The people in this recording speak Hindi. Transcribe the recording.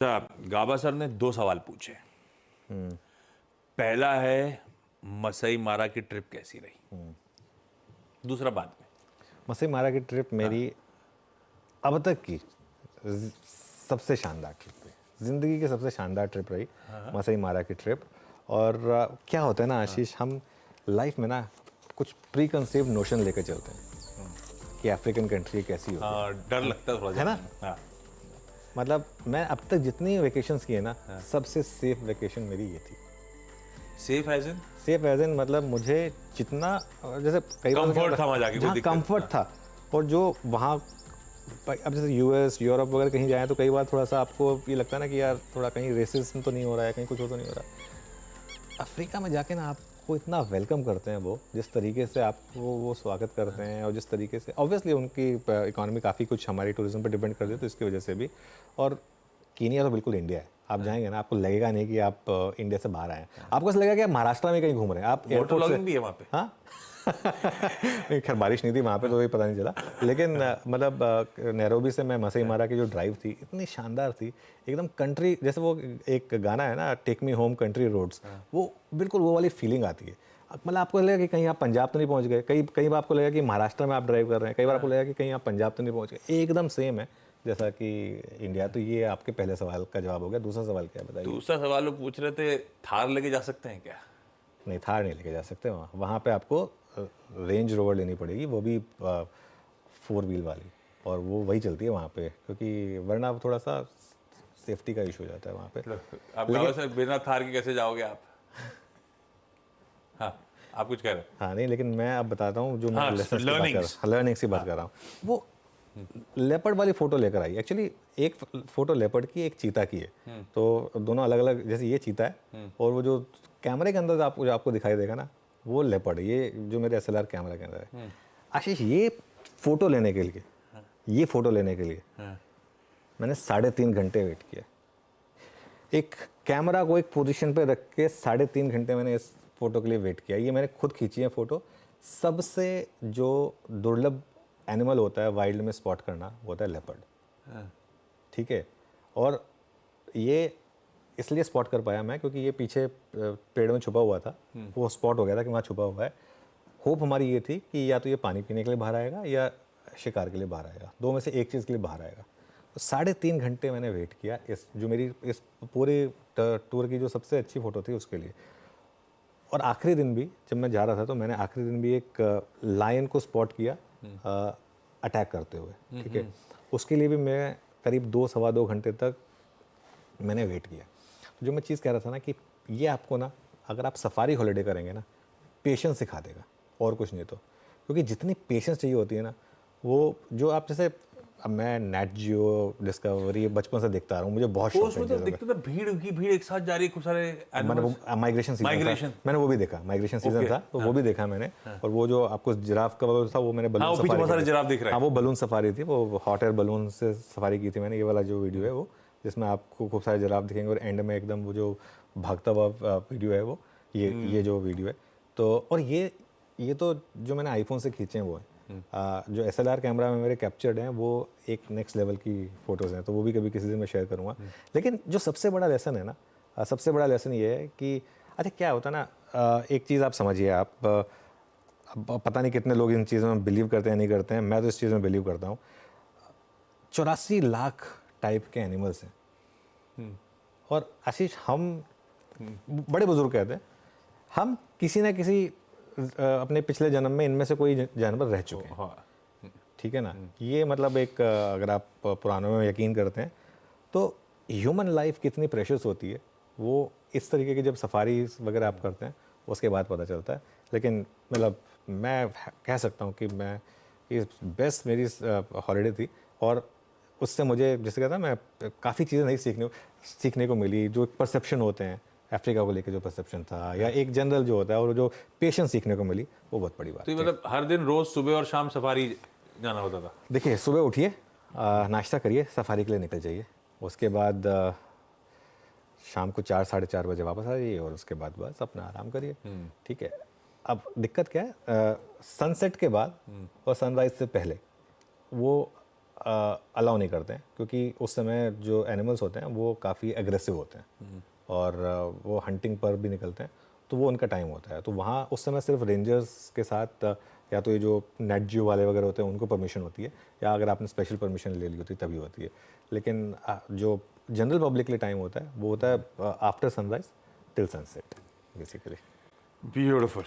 गाबा सर ने 2 सवाल पूछे। पहला है मसई मारा की ट्रिप कैसी रही, दूसरा बाद में। मसई मारा की ट्रिप मेरी अब तक की सबसे शानदार ट्रिप रही, ज़िंदगी की सबसे शानदार ट्रिप रही मसई मारा की ट्रिप। और क्या होता है ना आशीष, हम लाइफ में ना कुछ प्री कंसीव्ड नोशन लेकर चलते हैं कि अफ्रीकन कंट्री कैसी होती है, डर लगता है थोड़ा, है ना? हाँ। मतलब मैं अब तक जितनी वेकेशंस किए ना, सबसे सेफ वेकेशन मेरी ये थी। सेफ एज इन मतलब मुझे जितना, जैसे कई बार कंफर्ट था वहाँ जाके, कोई दिक्कत कंफर्ट था। और जो वहाँ अब जैसे यूएस यूरोप वगैरह कहीं जाए तो कई बार थोड़ा सा आपको ये लगता है ना कि यार थोड़ा कहीं रेसिज्म तो नहीं हो रहा है, कहीं कुछ हो तो नहीं हो रहा। अफ्रीका में जाके ना आपको इतना वेलकम करते हैं वो, जिस तरीके से आपको वो स्वागत करते हैं, और जिस तरीके से ऑब्वियसली उनकी इकोनॉमी काफ़ी कुछ हमारी टूरिज्म पर डिपेंड करती है, तो इसकी वजह से भी। और कीनिया तो बिल्कुल इंडिया है, आप जाएंगे ना आपको लगेगा नहीं कि आप इंडिया से बाहर आए हैं, आपको ऐसा लगेगा कि आप महाराष्ट्र में कहीं घूम रहे हैं। आप एयरपोर्ट से भी है वहाँ पे। हाँ नहीं, खैर बारिश नहीं थी वहाँ पे तो ये पता नहीं चला, लेकिन मतलब नैरोबी से मैं मसई मारा की जो ड्राइव थी इतनी शानदार थी, एकदम कंट्री, जैसे वो एक गाना है ना, take me home country roads, वो बिल्कुल वो वाली फीलिंग आती है। मतलब आपको लगेगा कि कहीं आप पंजाब तो नहीं पहुँच गए, कई बार आपको लगेगा कि महाराष्ट्र में आप ड्राइव कर रहे हैं, कई बार आपको लगेगा कि कहीं आप पंजाब तो नहीं पहुँच गए, एकदम सेम है जैसा कि इंडिया। तो ये आपके पहले सवाल का जवाब हो गया। दूसरा सवाल क्या बताइए? दूसरा सवाल वो पूछ रहे थे, थार लेके जा सकते हैं क्या? नहीं, थार नहीं लेके जा सकते वहाँ पे आपको रेंज रोवर लेनी पड़ेगी, वो भी 4 व्हील वाली, और वो वही चलती है वहाँ पे, क्योंकि वरना थोड़ा सा सेफ्टी का इशू हो जाता है वहाँ पे। आप गाँव से बिना थार के कैसे जाओगे आप? हाँ, आप कुछ कह रहे हैं? हाँ नहीं, लेकिन मैं अब बताता हूँ जो मैं लेसन्स की बात कर रहा हूँ, लर्निंग्स की बात कर रहा हूँ। वो लेपर्ड वाली फ़ोटो लेकर आई एक्चुअली, एक फ़ोटो लेपर्ड की, एक चीता की है, तो दोनों अलग अलग, जैसे ये चीता है और वो जो कैमरे के अंदर जो आपको दिखाई देगा ना, वो लेपर्ड है, ये जो मेरे SLR कैमरा के अंदर है। आशीष, ये फ़ोटो लेने के लिए, ये फ़ोटो लेने के लिए मैंने 3.5 घंटे वेट किया। एक कैमरा को एक पोजीशन पे रख के 3.5 घंटे मैंने इस फ़ोटो के लिए वेट किया। ये मैंने खुद खींची है फ़ोटो। सबसे जो दुर्लभ एनिमल होता है वाइल्ड में स्पॉट करना, वो होता है लेपर्ड, ठीक है। और ये इसलिए स्पॉट कर पाया मैं क्योंकि ये पीछे पेड़ में छुपा हुआ था, वो स्पॉट हो गया था कि वहाँ छुपा हुआ है। होप हमारी ये थी कि या तो ये पानी पीने के लिए बाहर आएगा या शिकार के लिए बाहर आएगा, दो में से एक चीज़ के लिए बाहर आएगा। तो 3.5 घंटे मैंने वेट किया इस जो मेरी इस पूरे टूर की जो सबसे अच्छी फ़ोटो थी उसके लिए। और आखिरी दिन भी जब मैं जा रहा था तो मैंने आखिरी दिन भी एक लायन को स्पॉट किया अटैक करते हुए, ठीक है। उसके लिए भी मैं करीब 2-2.25 घंटे तक मैंने वेट किया। जो मैं चीज़ कह रहा था ना कि ये आपको ना, अगर आप सफारी हॉलीडे करेंगे ना, पेशेंस सिखा देगा, और कुछ नहीं तो। क्योंकि जितनी पेशेंस चाहिए होती है ना, वो जो आप जैसे, अब मैं नेट जियो, डिस्कवरी बचपन से देखता आ रहा हूँ, मुझे बहुत शौक है। तो दिखता था भीड़ एक साथ जा रही है, खूब सारे मैंने वो माइग्रेशन सीजन था, मैंने वो भी देखा, माइग्रेशन सीजन था तो वो भी देखा मैंने। और वो जो आपको जिराफ का था वो मैंने बलून सफारी, बहुत सारे जिराफ दिख रहे हैं। हाँ, वो बलून सफारी थी, वो हॉट एयर बलून से सफारी की थी मैंने। ये वाला जो वीडियो है वो, जिसमें आपको खूब सारे जिराफ दिखेंगे और एंड में एकदम वो जो भागता हुआ वीडियो है वो, ये जो वीडियो है। तो और ये तो जो मैंने आईफोन से खींचे हैं वो है। जो SLR कैमरा में मेरे कैप्चर्ड हैं वो एक नेक्स्ट लेवल की फ़ोटोज़ हैं, तो वो भी कभी किसी दिन मैं शेयर करूँगा। लेकिन जो सबसे बड़ा लेसन है ना, सबसे बड़ा लेसन ये है कि अच्छा क्या होता है ना, एक चीज़ आप समझिए, आप पता नहीं कितने लोग इन चीज़ों में बिलीव करते हैं नहीं करते हैं, मैं तो इस चीज़ में बिलीव करता हूँ। 84 लाख टाइप के एनिमल्स हैं। और आशीष, हम बड़े बुजुर्ग कहते हैं, हम किसी ना किसी अपने पिछले जन्म में इनमें से कोई जानवर रह चुके हैं, ठीक है ना। ये मतलब एक, अगर आप पुराणों में यकीन करते हैं तो ह्यूमन लाइफ कितनी प्रेशियस होती है वो इस तरीके की जब सफारी वगैरह आप करते हैं उसके बाद पता चलता है। लेकिन मतलब मैं कह सकता हूँ कि मैं इस बेस्ट मेरी हॉलीडे थी, और उससे मुझे जैसे कहता मैं काफ़ी चीज़ें नई सीखने को मिली। जो परसेप्शन होते हैं अफ्रीका को लेकर, जो परसेप्शन था, या एक जनरल जो होता है, और जो पेशेंस सीखने को मिली, वो बहुत बड़ी बात तो है। मतलब हर दिन रोज सुबह और शाम सफारी जाना होता था? देखिए, सुबह उठिए, नाश्ता करिए, सफारी के लिए निकल जाइए, उसके बाद शाम को 4-4:30 बजे वापस आ जाइए, और उसके बाद बस अपना आराम करिए, ठीक है। अब दिक्कत क्या है, सनसेट के बाद और सनराइज से पहले वो अलाउ नहीं करते हैं, क्योंकि उस समय जो एनिमल्स होते हैं वो काफ़ी एग्रेसिव होते हैं और वो हंटिंग पर भी निकलते हैं, तो वो उनका टाइम होता है। तो वहाँ उस समय सिर्फ रेंजर्स के साथ या तो ये जो नेट जियो वाले वगैरह होते हैं उनको परमिशन होती है, या अगर आपने स्पेशल परमिशन ले ली होती है तभी होती है। लेकिन जो जनरल पब्लिक के लिए टाइम होता है वो होता है after sunrise till sunset basically. Beautiful.